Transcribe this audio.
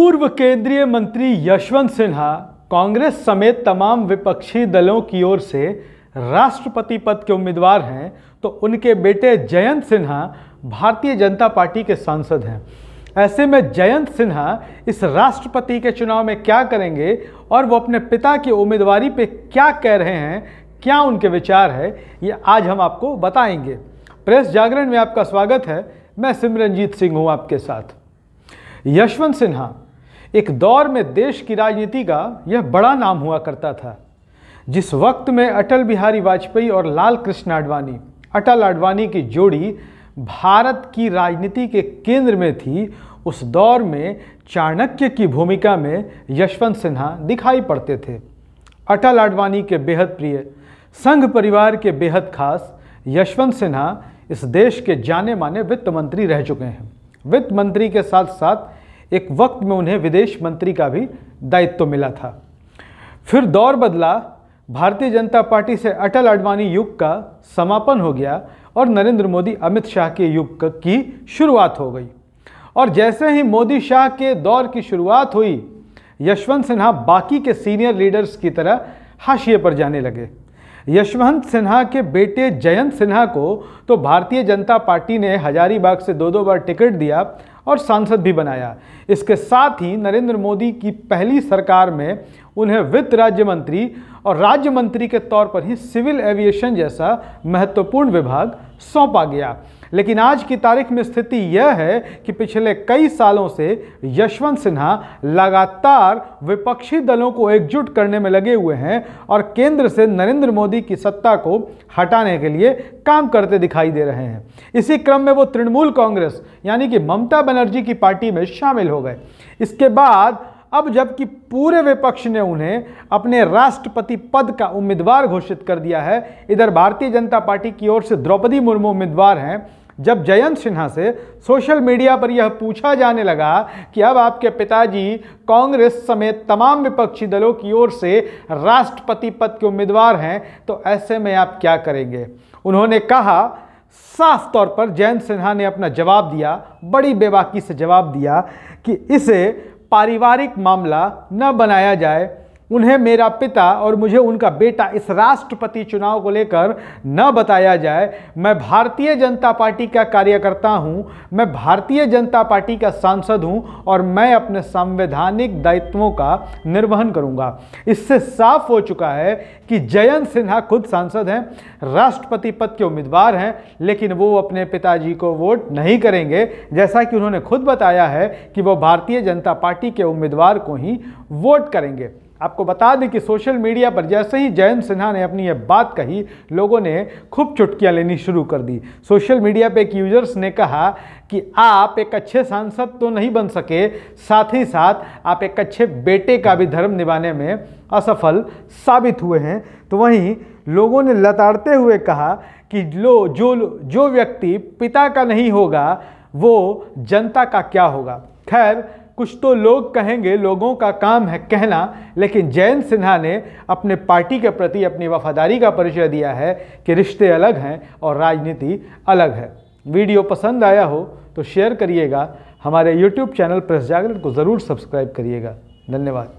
पूर्व केंद्रीय मंत्री यशवंत सिन्हा कांग्रेस समेत तमाम विपक्षी दलों की ओर से राष्ट्रपति पद के उम्मीदवार हैं, तो उनके बेटे जयंत सिन्हा भारतीय जनता पार्टी के सांसद हैं। ऐसे में जयंत सिन्हा इस राष्ट्रपति के चुनाव में क्या करेंगे और वो अपने पिता की उम्मीदवारी पे क्या कह रहे हैं, क्या उनके विचार है, ये आज हम आपको बताएंगे। प्रेस जागरण में आपका स्वागत है। मैं सिमरनजीत सिंह हूँ आपके साथ। यशवंत सिन्हा एक दौर में देश की राजनीति का यह बड़ा नाम हुआ करता था। जिस वक्त में अटल बिहारी वाजपेयी और लाल कृष्ण आडवाणी, अटल आडवाणी की जोड़ी भारत की राजनीति के केंद्र में थी, उस दौर में चाणक्य की भूमिका में यशवंत सिन्हा दिखाई पड़ते थे। अटल आडवाणी के बेहद प्रिय, संघ परिवार के बेहद खास यशवंत सिन्हा इस देश के जाने माने वित्त मंत्री रह चुके हैं। वित्त मंत्री के साथ साथ एक वक्त में उन्हें विदेश मंत्री का भी दायित्व मिला था। फिर दौर बदला, भारतीय जनता पार्टी से अटल आडवाणी युग का समापन हो गया और नरेंद्र मोदी अमित शाह के युग की शुरुआत हो गई। और जैसे ही मोदी शाह के दौर की शुरुआत हुई, यशवंत सिन्हा बाकी के सीनियर लीडर्स की तरह हाशिए पर जाने लगे। यशवंत सिन्हा के बेटे जयंत सिन्हा को तो भारतीय जनता पार्टी ने हजारीबाग से दो बार टिकट दिया और सांसद भी बनाया। इसके साथ ही नरेंद्र मोदी की पहली सरकार में उन्हें वित्त राज्य मंत्री और राज्य मंत्री के तौर पर ही सिविल एविएशन जैसा महत्वपूर्ण विभाग सौंपा गया। लेकिन आज की तारीख में स्थिति यह है कि पिछले कई सालों से यशवंत सिन्हा लगातार विपक्षी दलों को एकजुट करने में लगे हुए हैं और केंद्र से नरेंद्र मोदी की सत्ता को हटाने के लिए काम करते दिखाई दे रहे हैं। इसी क्रम में वो तृणमूल कांग्रेस यानी कि ममता बनर्जी की पार्टी में शामिल हो गए। इसके बाद अब जबकि पूरे विपक्ष ने उन्हें अपने राष्ट्रपति पद का उम्मीदवार घोषित कर दिया है, इधर भारतीय जनता पार्टी की ओर से द्रौपदी मुर्मू उम्मीदवार हैं। जब जयंत सिन्हा से सोशल मीडिया पर यह पूछा जाने लगा कि अब आपके पिताजी कांग्रेस समेत तमाम विपक्षी दलों की ओर से राष्ट्रपति पद के उम्मीदवार हैं, तो ऐसे में आप क्या करेंगे? उन्होंने कहा, साफ तौर पर जयंत सिन्हा ने अपना जवाब दिया, बड़ी बेबाकी से जवाब दिया कि इसे पारिवारिक मामला न बनाया जाए। उन्हें मेरा पिता और मुझे उनका बेटा इस राष्ट्रपति चुनाव को लेकर न बताया जाए। मैं भारतीय जनता पार्टी का कार्यकर्ता हूं, मैं भारतीय जनता पार्टी का सांसद हूं और मैं अपने संवैधानिक दायित्वों का निर्वहन करूंगा। इससे साफ हो चुका है कि जयंत सिन्हा खुद सांसद हैं, राष्ट्रपति पद के उम्मीदवार हैं, लेकिन वो अपने पिताजी को वोट नहीं करेंगे, जैसा कि उन्होंने खुद बताया है कि वो भारतीय जनता पार्टी के उम्मीदवार को ही वोट करेंगे। आपको बता दें कि सोशल मीडिया पर जैसे ही जयंत सिन्हा ने अपनी यह बात कही, लोगों ने खूब चुटकियां लेनी शुरू कर दी। सोशल मीडिया पे एक यूजर्स ने कहा कि आप एक अच्छे सांसद तो नहीं बन सके, साथ ही साथ आप एक अच्छे बेटे का भी धर्म निभाने में असफल साबित हुए हैं। तो वहीं लोगों ने लताड़ते हुए कहा कि जो व्यक्ति पिता का नहीं होगा वो जनता का क्या होगा। खैर, कुछ तो लोग कहेंगे, लोगों का काम है कहना, लेकिन जयंत सिन्हा ने अपने पार्टी के प्रति अपनी वफादारी का परिचय दिया है कि रिश्ते अलग हैं और राजनीति अलग है। वीडियो पसंद आया हो तो शेयर करिएगा। हमारे YouTube चैनल प्रेस जागरण को ज़रूर सब्सक्राइब करिएगा। धन्यवाद।